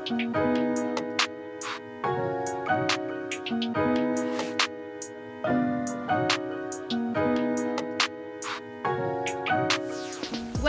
What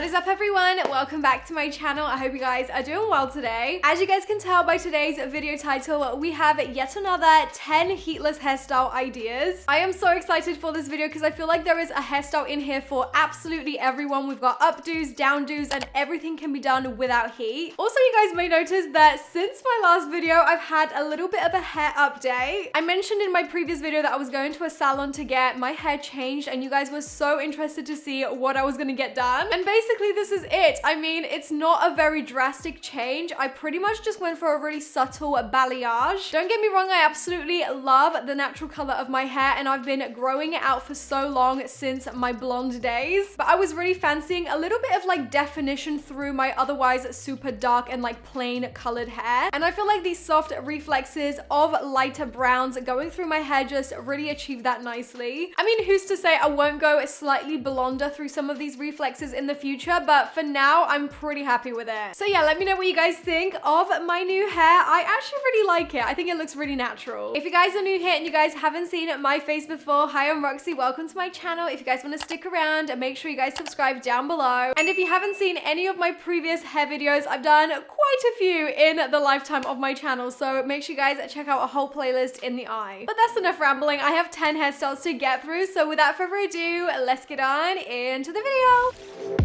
is up, everyone? Welcome back to my channel. I hope you guys are doing well today. As you guys can tell by today's video title, we have yet another 10 heatless hairstyle ideas. I am so excited for this video because I feel like there is a hairstyle in here for absolutely everyone. We've got updos, downdos, and everything can be done without heat. Also, you guys may notice that since my last video, I've had a little bit of a hair update. I mentioned in my previous video that I was going to a salon to get my hair changed, and you guys were so interested to see what I was gonna get done. And basically this is it. I mean, it's not a very drastic change. I pretty much just went for a really subtle balayage. Don't get me wrong, I absolutely love the natural color of my hair, and I've been growing it out for so long since my blonde days. But I was really fancying a little bit of like definition through my otherwise super dark and like plain colored hair. And I feel like these soft reflexes of lighter browns going through my hair just really achieve that nicely. I mean, who's to say I won't go slightly blonder through some of these reflexes in the future, but for now, I'm pretty happy with it. So yeah, let me know what you guys think of my new hair. I actually really like it. I think it looks really natural. If you guys are new here and you guys haven't seen my face before, hi, I'm Roxy. Welcome to my channel. If you guys want to stick around, make sure you guys subscribe down below. And if you haven't seen any of my previous hair videos, I've done quite a few in the lifetime of my channel. So make sure you guys check out a whole playlist in the eye. But that's enough rambling. I have 10 hairstyles to get through. So without further ado, let's get on into the video.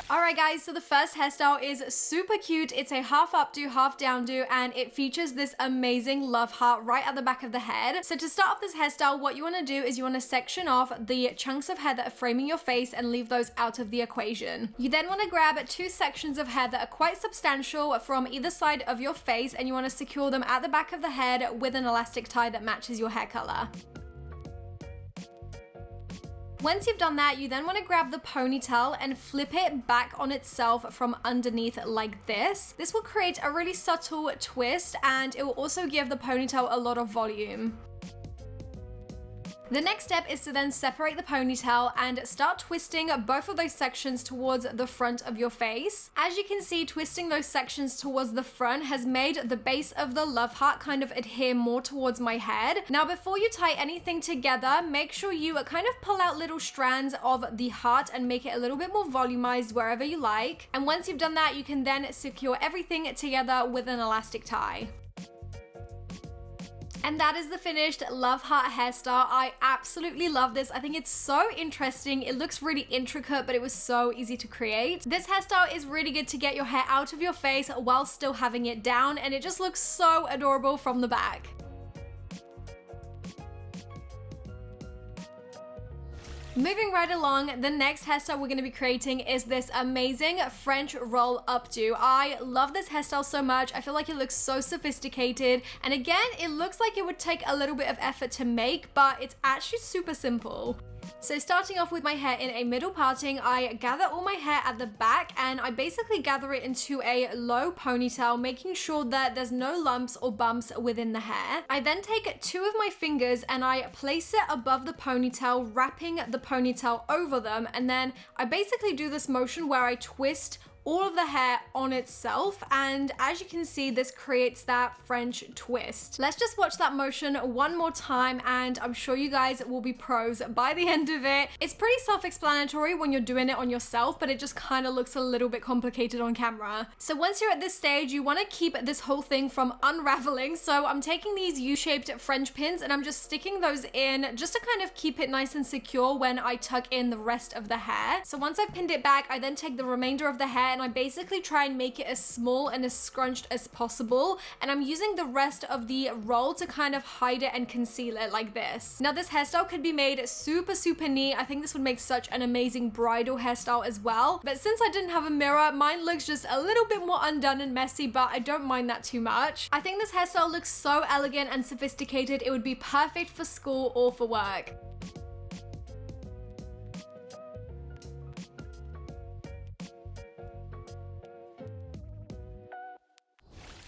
Alright guys, so the first hairstyle is super cute. It's a half updo, half downdo, and it features this amazing love heart right at the back of the head. So to start off this hairstyle, what you want to do is you want to section off the chunks of hair that are framing your face and leave those out of the equation. You then want to grab two sections of hair that are quite substantial from either side of your face, and you want to secure them at the back of the head with an elastic tie that matches your hair color. Once you've done that, you then want to grab the ponytail and flip it back on itself from underneath like this. This will create a really subtle twist, and it will also give the ponytail a lot of volume. The next step is to then separate the ponytail and start twisting both of those sections towards the front of your face. As you can see, twisting those sections towards the front has made the base of the love heart kind of adhere more towards my head. Now, before you tie anything together, make sure you kind of pull out little strands of the heart and make it a little bit more volumized wherever you like. And once you've done that, you can then secure everything together with an elastic tie. And that is the finished love heart hairstyle. I absolutely love this. I think it's so interesting. It looks really intricate, but it was so easy to create. This hairstyle is really good to get your hair out of your face while still having it down, and it just looks so adorable from the back. Moving right along, the next hairstyle we're going to be creating is this amazing French roll updo. I love this hairstyle so much. I feel like it looks so sophisticated, and again, it looks like it would take a little bit of effort to make, but it's actually super simple. So starting off with my hair in a middle parting, I gather all my hair at the back and I basically gather it into a low ponytail, making sure that there's no lumps or bumps within the hair. I then take two of my fingers and I place it above the ponytail, wrapping the ponytail over them, and then I basically do this motion where I twist all of the hair on itself, and as you can see, this creates that French twist. Let's just watch that motion one more time, and I'm sure you guys will be pros by the end of it. It's pretty self-explanatory when you're doing it on yourself, but it just kind of looks a little bit complicated on camera. So once you're at this stage, you want to keep this whole thing from unraveling. So I'm taking these U-shaped French pins and I'm just sticking those in just to kind of keep it nice and secure when I tuck in the rest of the hair. So once I've pinned it back, I then take the remainder of the hair and I basically try and make it as small and as scrunched as possible, and I'm using the rest of the roll to kind of hide it and conceal it like this. Now this hairstyle could be made super neat. I think this would make such an amazing bridal hairstyle as well, but since I didn't have a mirror, mine looks just a little bit more undone and messy, but I don't mind that too much. I think this hairstyle looks so elegant and sophisticated. It would be perfect for school or for work.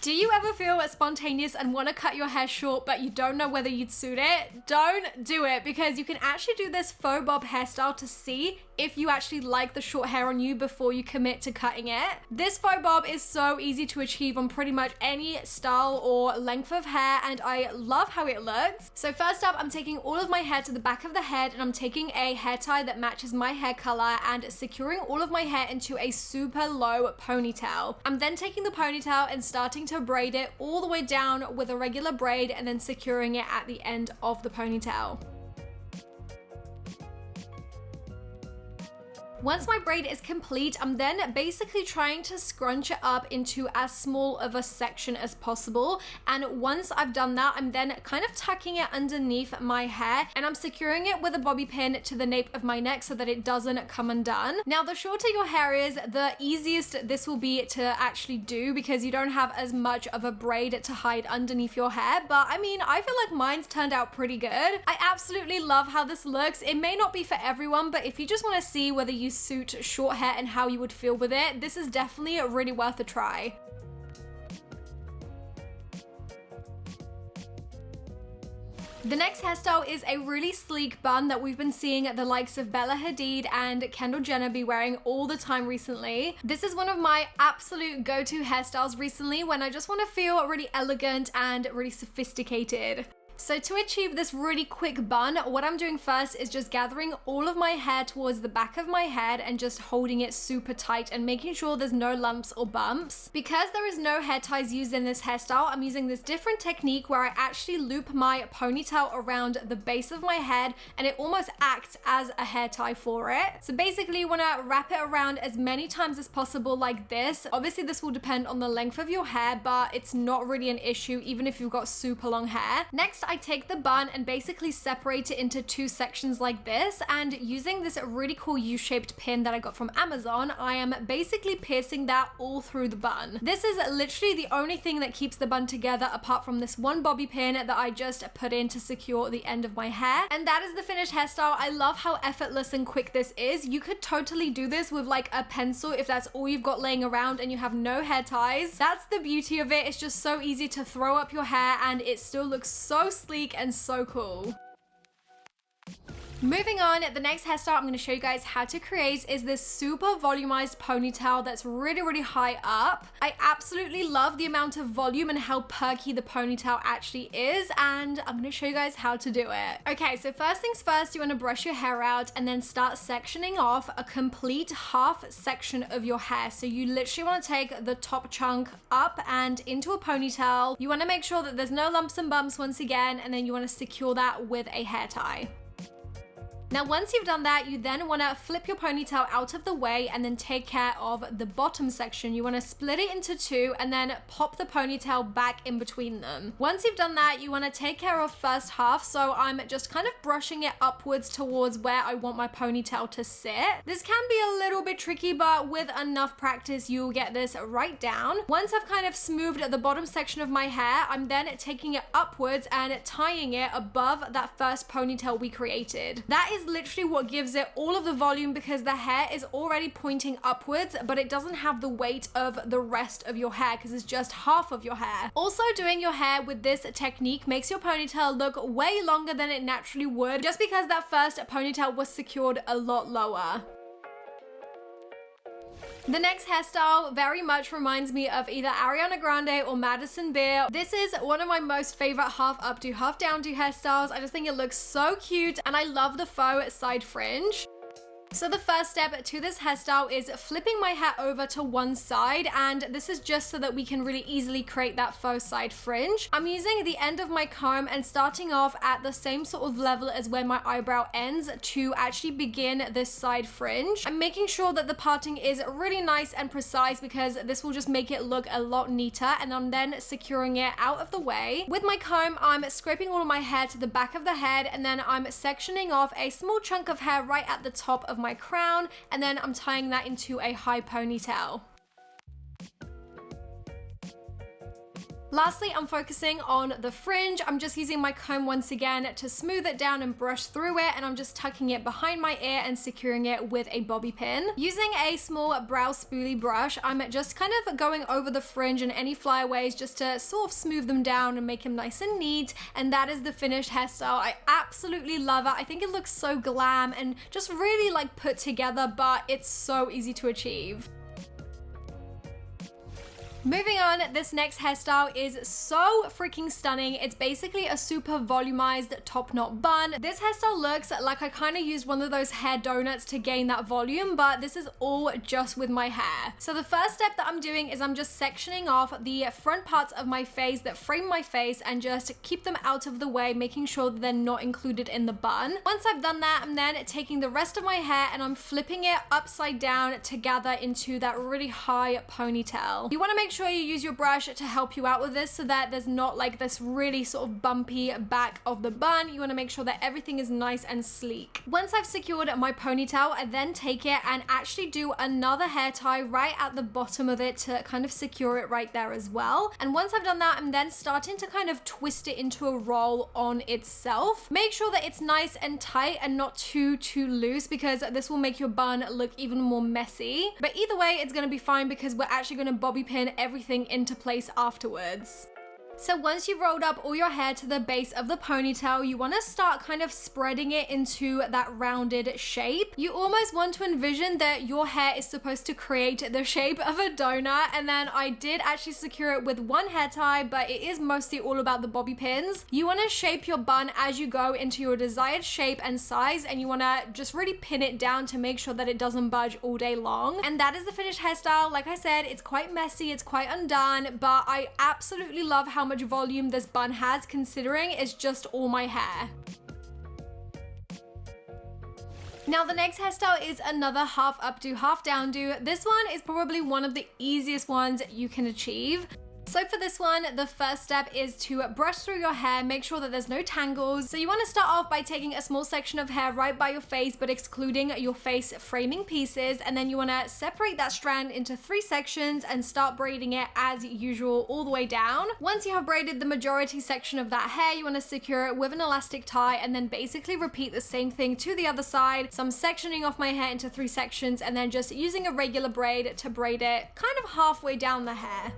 Do you ever feel spontaneous and want to cut your hair short but you don't know whether you'd suit it? Don't do it, because you can actually do this faux bob hairstyle to see if you actually like the short hair on you before you commit to cutting it. This faux bob is so easy to achieve on pretty much any style or length of hair, and I love how it looks. So first up, I'm taking all of my hair to the back of the head, and I'm taking a hair tie that matches my hair color and securing all of my hair into a super low ponytail. I'm then taking the ponytail and starting to braid it all the way down with a regular braid and then securing it at the end of the ponytail. Once my braid is complete, I'm then basically trying to scrunch it up into as small of a section as possible. And once I've done that, I'm then kind of tucking it underneath my hair and I'm securing it with a bobby pin to the nape of my neck so that it doesn't come undone. Now, the shorter your hair is, the easiest this will be to actually do because you don't have as much of a braid to hide underneath your hair. But I mean, I feel like mine's turned out pretty good. I absolutely love how this looks. It may not be for everyone, but if you just want to see whether you suit short hair and how you would feel with it, this is definitely really worth a try. The next hairstyle is a really sleek bun that we've been seeing the likes of Bella Hadid and Kendall Jenner be wearing all the time recently. This is one of my absolute go-to hairstyles recently when I just want to feel really elegant and really sophisticated. So to achieve this really quick bun, what I'm doing first is just gathering all of my hair towards the back of my head and just holding it super tight and making sure there's no lumps or bumps. Because there is no hair ties used in this hairstyle, I'm using this different technique where I actually loop my ponytail around the base of my head and it almost acts as a hair tie for it. So basically you want to wrap it around as many times as possible like this. Obviously this will depend on the length of your hair, but it's not really an issue even if you've got super long hair. Next, I take the bun and basically separate it into two sections like this, and using this really cool U-shaped pin that I got from Amazon, I am basically piercing that all through the bun. This is literally the only thing that keeps the bun together apart from this one bobby pin that I just put in to secure the end of my hair. And that is the finished hairstyle. I love how effortless and quick this is. You could totally do this with like a pencil if that's all you've got laying around and you have no hair ties. That's the beauty of it. It's just so easy to throw up your hair and it still looks so sleek and so cool. Moving on, the next hairstyle I'm going to show you guys how to create is this super volumized ponytail that's really high up. I absolutely love the amount of volume and how perky the ponytail actually is, and I'm going to show you guys how to do it. Okay, so first things first, you want to brush your hair out and then start sectioning off a complete half section of your hair. So you literally want to take the top chunk up and into a ponytail. You want to make sure that there's no lumps and bumps once again, and then you want to secure that with a hair tie. Now, once you've done that, you then want to flip your ponytail out of the way and then take care of the bottom section. You want to split it into two and then pop the ponytail back in between them. Once you've done that, you want to take care of first half. So I'm just kind of brushing it upwards towards where I want my ponytail to sit. This can be a little bit tricky, but with enough practice, you'll get this right down. Once I've kind of smoothed the bottom section of my hair, I'm then taking it upwards and tying it above that first ponytail we created. That is literally what gives it all of the volume because the hair is already pointing upwards, but it doesn't have the weight of the rest of your hair because it's just half of your hair. Also, doing your hair with this technique makes your ponytail look way longer than it naturally would just because that first ponytail was secured a lot lower. The next hairstyle very much reminds me of either Ariana Grande or Madison Beer. This is one of my most favorite half updo, half downdo hairstyles. I just think it looks so cute and I love the faux side fringe. So the first step to this hairstyle is flipping my hair over to one side, and this is just so that we can really easily create that faux side fringe. I'm using the end of my comb and starting off at the same sort of level as where my eyebrow ends to actually begin this side fringe. I'm making sure that the parting is really nice and precise because this will just make it look a lot neater, and I'm then securing it out of the way. With my comb, I'm scraping all of my hair to the back of the head, and then I'm sectioning off a small chunk of hair right at the top of my crown, and then I'm tying that into a high ponytail. Lastly, I'm focusing on the fringe. I'm just using my comb once again to smooth it down and brush through it, and I'm just tucking it behind my ear and securing it with a bobby pin. Using a small brow spoolie brush, I'm just kind of going over the fringe and any flyaways just to sort of smooth them down and make them nice and neat, and that is the finished hairstyle. I absolutely love it. I think it looks so glam and just really like put together, but it's so easy to achieve. Moving on, this next hairstyle is so freaking stunning. It's basically a super volumized top knot bun. This hairstyle looks like I kind of used one of those hair donuts to gain that volume, but this is all just with my hair. So the first step that I'm doing is I'm just sectioning off the front parts of my face that frame my face and just keep them out of the way, making sure that they're not included in the bun. Once I've done that, I'm then taking the rest of my hair and I'm flipping it upside down to gather into that really high ponytail. You want to make sure you use your brush to help you out with this so that there's not like this really sort of bumpy back of the bun. You want to make sure that everything is nice and sleek. Once I've secured my ponytail, I then take it and actually do another hair tie right at the bottom of it to kind of secure it right there as well. And once I've done that, I'm then starting to kind of twist it into a roll on itself. Make sure that it's nice and tight and not too loose, because this will make your bun look even more messy. But either way, it's going to be fine because we're actually going to bobby pin everything into place afterwards. So once you've rolled up all your hair to the base of the ponytail, you want to start kind of spreading it into that rounded shape. You almost want to envision that your hair is supposed to create the shape of a donut, and then I did actually secure it with one hair tie, but it is mostly all about the bobby pins. You want to shape your bun as you go into your desired shape and size, and you want to just really pin it down to make sure that it doesn't budge all day long. And that is the finished hairstyle. Like I said, it's quite messy, it's quite undone, but I absolutely love how much volume this bun has, considering it's just all my hair. Now the next hairstyle is another half updo, half downdo. This one is probably one of the easiest ones you can achieve. So for this one, the first step is to brush through your hair, make sure that there's no tangles. So you want to start off by taking a small section of hair right by your face, but excluding your face framing pieces. And then you want to separate that strand into 3 sections and start braiding it as usual all the way down. Once you have braided the majority section of that hair, you want to secure it with an elastic tie and then basically repeat the same thing to the other side. So I'm sectioning off my hair into 3 sections and then just using a regular braid to braid it kind of halfway down the hair.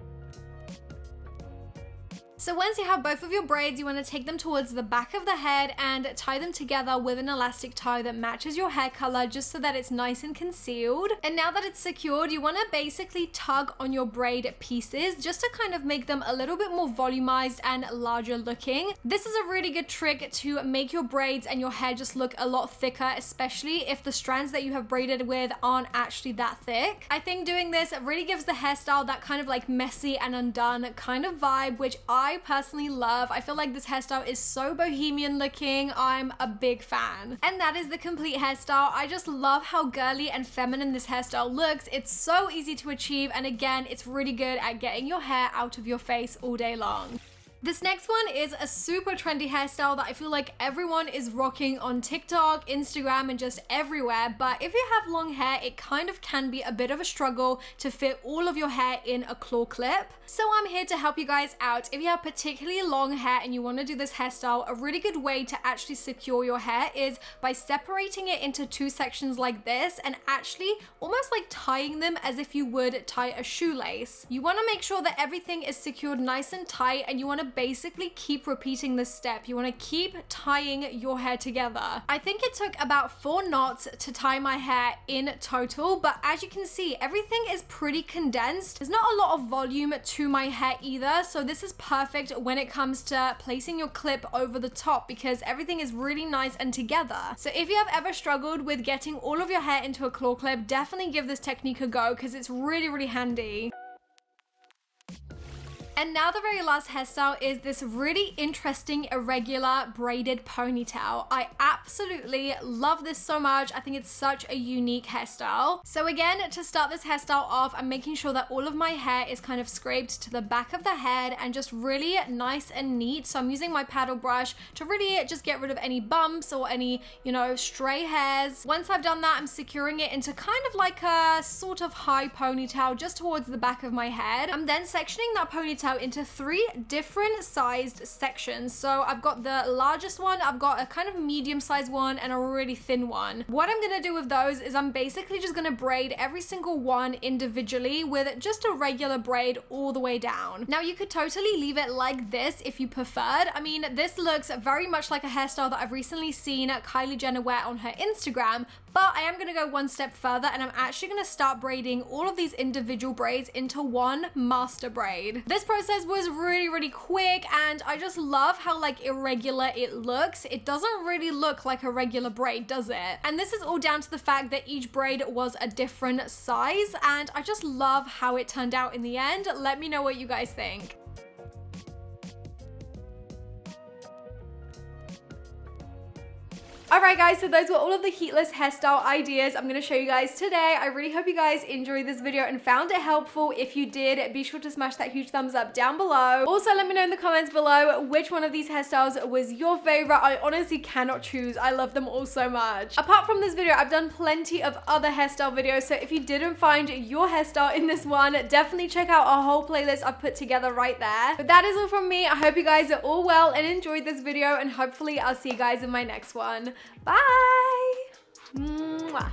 So once you have both of your braids, you want to take them towards the back of the head and tie them together with an elastic tie that matches your hair color, just so that it's nice and concealed. And now that it's secured, you want to basically tug on your braid pieces just to kind of make them a little bit more volumized and larger looking. This is a really good trick to make your braids and your hair just look a lot thicker, especially if the strands that you have braided with aren't actually that thick. I think doing this really gives the hairstyle that kind of like messy and undone kind of vibe, which I personally love. I feel like this hairstyle is so bohemian looking. I'm a big fan. And that is the complete hairstyle. I just love how girly and feminine this hairstyle looks. It's so easy to achieve, and again, it's really good at getting your hair out of your face all day long. This next one is a super trendy hairstyle that I feel like everyone is rocking on TikTok, Instagram, and just everywhere. But if you have long hair, it kind of can be a bit of a struggle to fit all of your hair in a claw clip. So I'm here to help you guys out. If you have particularly long hair and you want to do this hairstyle, a really good way to actually secure your hair is by separating it into 2 sections like this and actually almost like tying them as if you would tie a shoelace. You want to make sure that everything is secured nice and tight, and you want to basically keep repeating this step. You want to keep tying your hair together. I think it took about 4 knots to tie my hair in total, but as you can see, everything is pretty condensed. There's not a lot of volume to my hair either, so this is perfect when it comes to placing your clip over the top because everything is really nice and together. So if you have ever struggled with getting all of your hair into a claw clip, definitely give this technique a go because it's really handy. And now the very last hairstyle is this really interesting irregular braided ponytail. I absolutely love this so much. I think it's such a unique hairstyle. So again, to start this hairstyle off, I'm making sure that all of my hair is kind of scraped to the back of the head and just really nice and neat. So I'm using my paddle brush to really just get rid of any bumps or any, stray hairs. Once I've done that, I'm securing it into kind of like a sort of high ponytail just towards the back of my head. I'm then sectioning that ponytail ponytail into 3 different sized sections. So I've got the largest one, I've got a kind of medium sized one, and a really thin one. What I'm gonna do with those is I'm basically just gonna braid every single one individually with just a regular braid all the way down. Now you could totally leave it like this if you preferred. I mean, this looks very much like a hairstyle that I've recently seen Kylie Jenner wear on her Instagram, but I am gonna go one step further and I'm actually gonna start braiding all of these individual braids into one master braid. This process was really quick, and I just love how like irregular it looks. It doesn't really look like a regular braid, does it? And this is all down to the fact that each braid was a different size, and I just love how it turned out in the end. Let me know what you guys think. Alright guys, so those were all of the heatless hairstyle ideas I'm going to show you guys today. I really hope you guys enjoyed this video and found it helpful. If you did, be sure to smash that huge thumbs up down below. Also, let me know in the comments below which one of these hairstyles was your favorite. I honestly cannot choose. I love them all so much. Apart from this video, I've done plenty of other hairstyle videos, so if you didn't find your hairstyle in this one, definitely check out our whole playlist I've put together right there. But that is all from me. I hope you guys are all well and enjoyed this video, and hopefully I'll see you guys in my next one. Bye! Mwah.